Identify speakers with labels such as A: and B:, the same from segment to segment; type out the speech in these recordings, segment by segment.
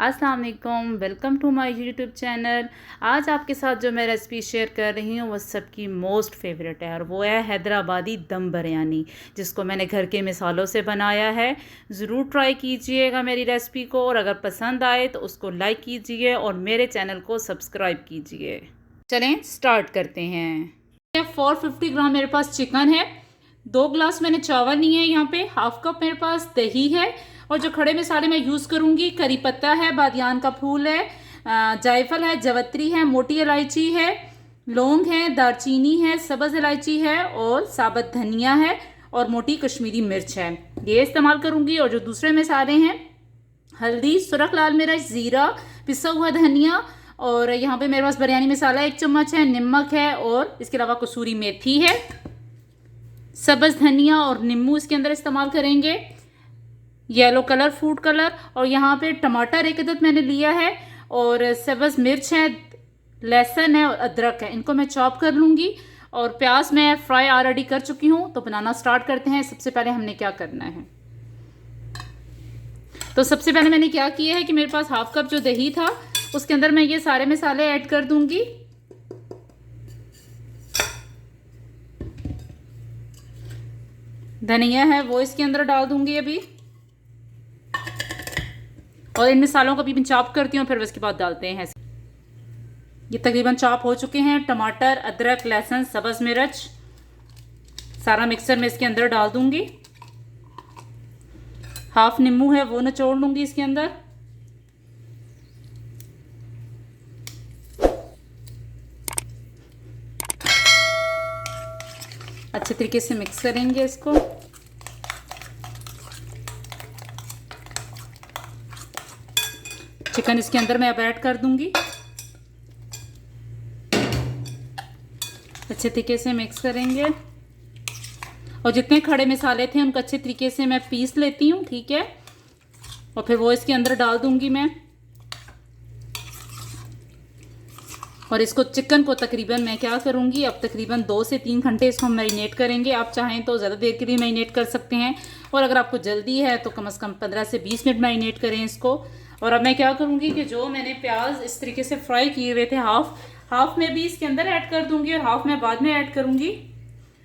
A: अस्सलाम वालेकुम, welcome to my YouTube channel. आज आपके साथ जो मैं रेसिपी शेयर कर रही हूँ वो सबकी मोस्ट फेवरेट है और वो है हैदराबादी दम बिरयानी, जिसको मैंने घर के मिसालों से बनाया है। ज़रूर ट्राई कीजिएगा मेरी रेसिपी को, और अगर पसंद आए तो उसको लाइक कीजिए और मेरे चैनल को सब्सक्राइब कीजिए। चलें स्टार्ट करते हैं। 450 ग्राम मेरे पास चिकन है, 2 ग्लास मैंने चावल लिए हैं, यहाँ पे हाफ कप मेरे पास दही है, और जो खड़े मसाले मैं यूज़ करूँगी, करी पत्ता है, बादियान का फूल है, जायफल है, जवत्री है, मोटी इलायची है, लौंग है, दारचीनी है, सब्ज़ इलायची है और साबुत धनिया है और मोटी कश्मीरी मिर्च है, ये इस्तेमाल करूँगी। और जो दूसरे मसाले हैं, हल्दी, सुरख लाल मिर्च, ज़ीरा, पिसा हुआ धनिया, और यहाँ पे मेरे पास बिरयानी मसाला 1 चम्मच है, नमक है, और इसके अलावा कसूरी मेथी है, सब्ज़ धनिया और नींबू इसके अंदर इस्तेमाल करेंगे, येलो कलर, फूड कलर, और यहाँ पे टमाटर 1 अदद मैंने लिया है, और सब्ज़ मिर्च है, लहसुन है और अदरक है, इनको मैं चॉप कर लूँगी। और प्याज मैं फ्राई ऑलरेडी कर चुकी हूँ। तो बनाना स्टार्ट करते हैं। सबसे पहले हमने क्या करना है, तो सबसे पहले मैंने क्या किया है कि मेरे पास हाफ कप जो दही था उसके अंदर मैं ये सारे मसाले ऐड कर दूंगी। धनिया है वो इसके अंदर डाल दूंगी अभी, और इन मसालों को भी मैं चॉप करती हूँ, फिर उसके बाद डालते हैं। ये तकरीबन चॉप हो चुके हैं। टमाटर, अदरक, लहसुन, सब्ज़ मिर्च सारा मिक्सर में इसके अंदर डाल दूंगी। हाफ नींबू है वो निचोड़ लूंगी इसके अंदर। अच्छे तरीके से मिक्स करेंगे इसको। चिकन इसके अंदर मैं अब ऐड कर दूंगी। अच्छे तरीके से मिक्स करेंगे, और जितने खड़े मसाले थे उनको अच्छे तरीके से मैं पीस लेती हूँ, ठीक है। और फिर वो इसके अंदर डाल दूंगी मैं, और इसको चिकन को तकरीबन मैं क्या करूँगी, अब तकरीबन 2 से 3 घंटे इसको मैरिनेट करेंगे। आप चाहें तो ज़्यादा देर के लिए मैरिनेट कर सकते हैं, और अगर आपको जल्दी है तो कम से कम 15 से 20 मिनट मैरिनेट करें इसको। और अब मैं क्या करूँगी कि जो मैंने प्याज इस तरीके से फ्राई किए हुए थे, हाफ में भी इसके अंदर ऐड कर दूँगी और हाफ में बाद में ऐड करूँगी।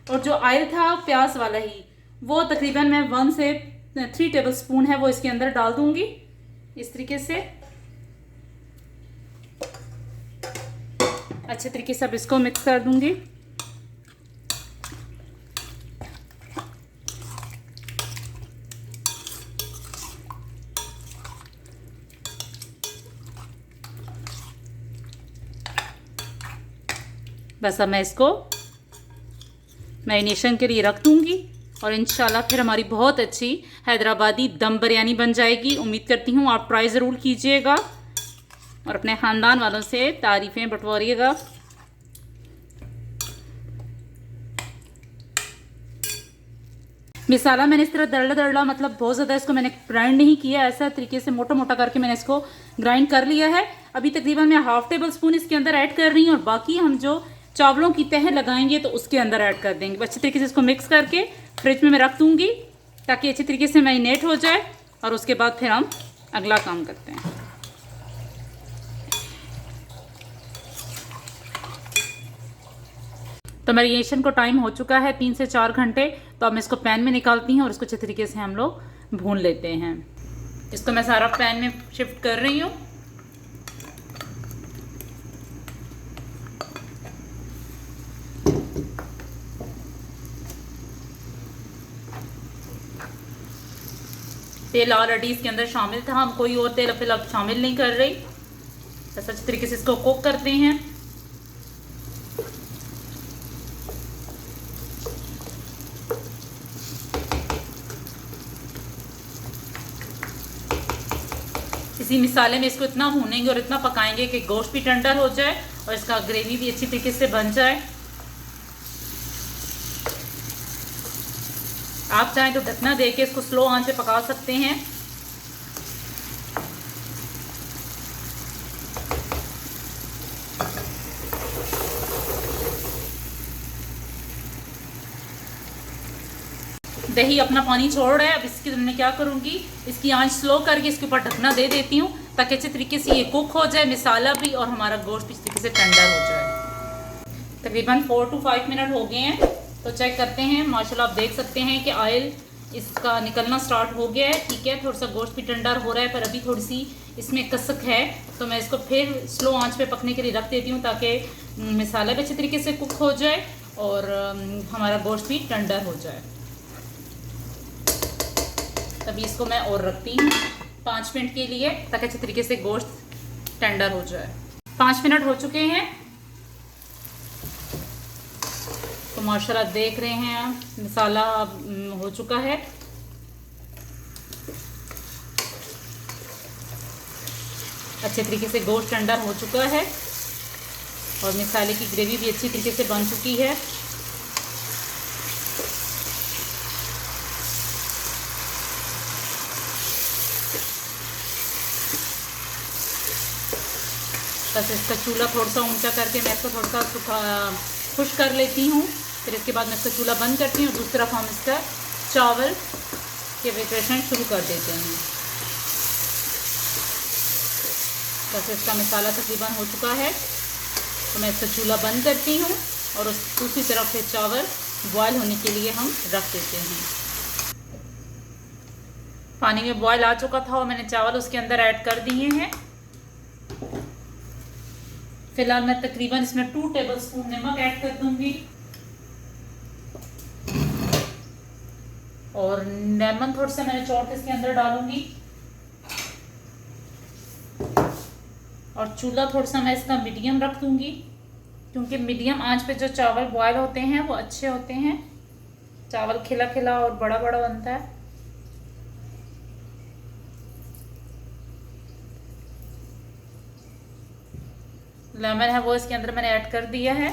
A: और जो ऑयल था प्याज वाला ही, वो तकरीबन मैं 1 से 3 टेबल स्पून है वो इसके अंदर डाल दूँगी इस तरीके से। अच्छे तरीके से अब इसको मिक्स कर दूंगी। बस अब मैं इसको मैरिनेशन के लिए रख दूंगी, और इंशाल्लाह फिर हमारी बहुत अच्छी हैदराबादी दम बिरयानी बन जाएगी। उम्मीद करती हूँ आप ट्राई ज़रूर कीजिएगा और अपने ख़ानदान वालों से तारीफ़ें बटवारिएगा। मसाला मैंने इस तरह दरड़ा दरड़ा, मतलब बहुत ज़्यादा इसको मैंने ग्राइंड नहीं किया, ऐसा तरीके से मोटा मोटा करके मैंने इसको ग्राइंड कर लिया है। अभी तकरीबन मैं हाफ टेबल स्पून इसके अंदर ऐड कर रही हूँ, और बाकी हम जो चावलों की तह लगाएंगे तो उसके अंदर ऐड कर देंगे। अच्छे तरीके से इसको मिक्स करके फ्रिज में मैं रख दूँगी ताकि अच्छी तरीके से मैरिनेट हो जाए, और उसके बाद फिर हम अगला काम करते हैं। तो मैरिनेशन को टाइम हो चुका है 3 से 4 घंटे। तो अब मैं इसको पैन में निकालती हूँ और इसको अच्छे तरीके से हम लोग भून लेते हैं। इसको मैं सारा पैन में शिफ्ट कर रही हूँ। तेल ऑलरेडी इसके अंदर शामिल था, हम कोई और तेल फिलहाल शामिल नहीं कर रही। बस अच्छे तरीके से इसको कुक करते हैं। इसी मिसाले में इसको इतना भूनेंगे और इतना पकाएंगे कि गोश्त भी टेंडर हो जाए और इसका ग्रेवी भी अच्छी तरीके से बन जाए। आप चाहें तो ढकना देके इसको स्लो आंच पे पका सकते हैं। दही अपना पानी छोड़ रहा है। अब इसकी मैं क्या करूँगी, इसकी आंच स्लो करके इसके ऊपर ढकना दे देती हूँ ताकि अच्छे तरीके से ये कुक हो जाए, मसाला भी और हमारा गोश्त भी इस तरीके से टेंडर हो जाए। तकरीबन 4 to 5 मिनट हो गए हैं, तो चेक करते हैं। माशाल्लाह आप देख सकते हैं कि ऑयल इसका निकलना स्टार्ट हो गया है। ठीक है, थोड़ा सा गोश्त भी टेंडर हो रहा है, पर अभी थोड़ी सी इसमें कसक है, तो मैं इसको फिर स्लो आंच पे पकने के लिए रख देती हूँ ताकि मसाला भी अच्छे तरीके से कुक हो जाए और हमारा गोश्त भी टेंडर हो जाए। तभी इसको मैं और रखती हूँ 5 मिनट के लिए, ताकि अच्छे तरीके से गोश्त टेंडर हो जाए। 5 मिनट हो चुके हैं, तो माशाल्लाह देख रहे हैं आप मसाला हो चुका है। अच्छे तरीके से गोश्त टेंडर हो चुका है और मसाले की ग्रेवी भी अच्छी तरीके से बन चुकी है। बस इसका चूल्हा थोड़ा सा ऊंचा करके मैं इसको थोड़ा सा खुश कर लेती हूँ। फिर इसके बाद मैं इसका चूल्हा बंद करती हूँ। दूसरी तरफ हम इसका चावल के प्रिपरेशन शुरू कर देते हैं। बस इसका मसाला तकरीबन हो चुका है, तो मैं इसका चूल्हा बंद करती हूँ और उस दूसरी तरफ से चावल बॉयल होने के लिए हम रख देते हैं। पानी में बॉयल आ चुका था और मैंने चावल उसके अंदर ऐड कर दिए हैं। फिलहाल मैं तकरीबन इसमें 2 टेबलस्पून नमक ऐड कर दूंगी और लेमन थोड़ा सा मैंने चौड़ के इसके अंदर डालूंगी और चूल्हा थोड़ा सा मैं इसका मीडियम रख दूंगी, क्योंकि मीडियम आंच पे जो चावल बॉयल होते हैं वो अच्छे होते हैं। चावल खिला खिला और बड़ा बड़ा बनता है। लेमन है वो इसके अंदर मैंने ऐड कर दिया है।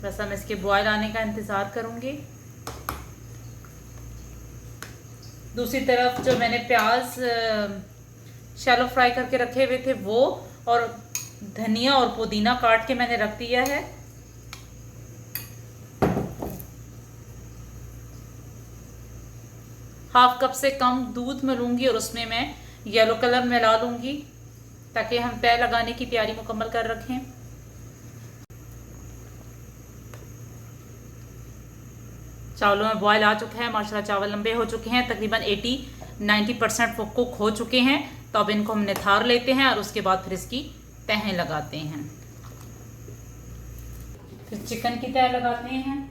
A: बस हम इसके बॉयल आने का इंतज़ार करूंगी। दूसरी तरफ जो मैंने प्याज शैलो फ्राई करके रखे हुए थे वो और धनिया और पुदीना काट के मैंने रख दिया है। हाफ कप से कम दूध में लूँगी और उसमें मैं येलो कलर मिला लूँगी ताकि हम तय लगाने की तैयारी मुकम्मल कर रखें। चावलों में बॉयल आ चुका है। माशाल्लाह चावल लंबे हो चुके हैं, तकरीबन 80-90% वो कुक हो चुके हैं। तो अब इनको हम निथार लेते हैं और उसके बाद फिर इसकी तहें लगाते हैं। फिर चिकन की तह लगाते हैं।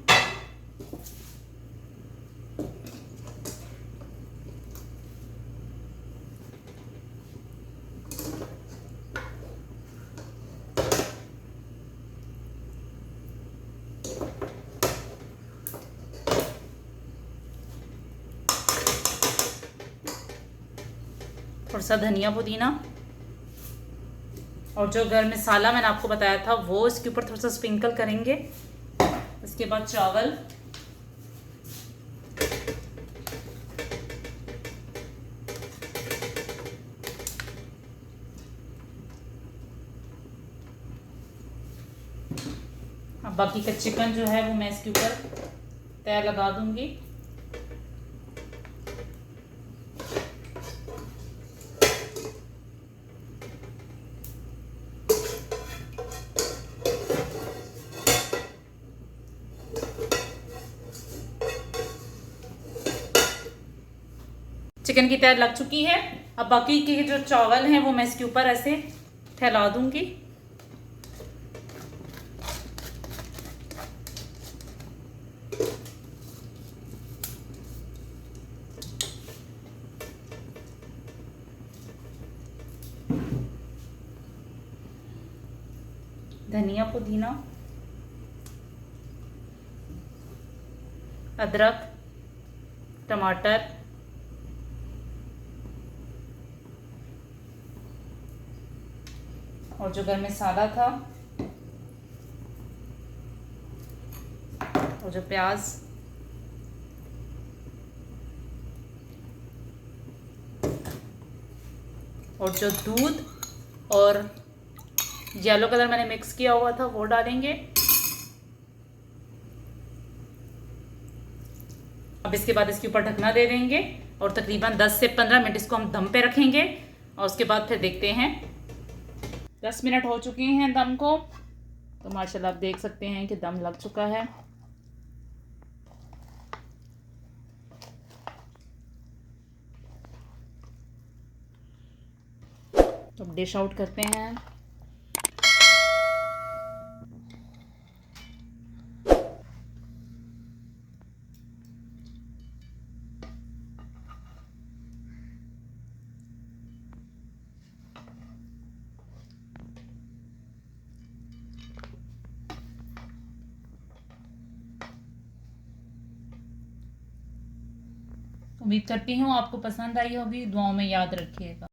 A: थोड़ा सा धनिया पुदीना और जो गर्म मसाला मैंने आपको बताया था वो इसके ऊपर थोड़ा सा स्प्रिंकल करेंगे। इसके बाद चावल, अब बाकी का चिकन जो है वो मैं इसके ऊपर तय लगा दूंगी। चिकन की तय लग चुकी है। अब बाकी के जो चावल हैं वो मैं इसके ऊपर ऐसे फैला दूंगी। धनिया पुदीना, अदरक, टमाटर, और जो गर्म मसाला था और जो प्याज, और जो दूध और येलो कलर मैंने मिक्स किया हुआ था वो डालेंगे। अब इसके बाद इसके ऊपर ढकना दे देंगे और तकरीबन 10 से 15 मिनट इसको हम दम पे रखेंगे और उसके बाद फिर देखते हैं। 10 मिनट हो चुके हैं दम को, तो माशाल्लाह आप देख सकते हैं कि दम लग चुका है। तो अब डिश आउट करते हैं। उम्मीद करती हूँ आपको पसंद आई होगी, दुआओं में याद रखिएगा।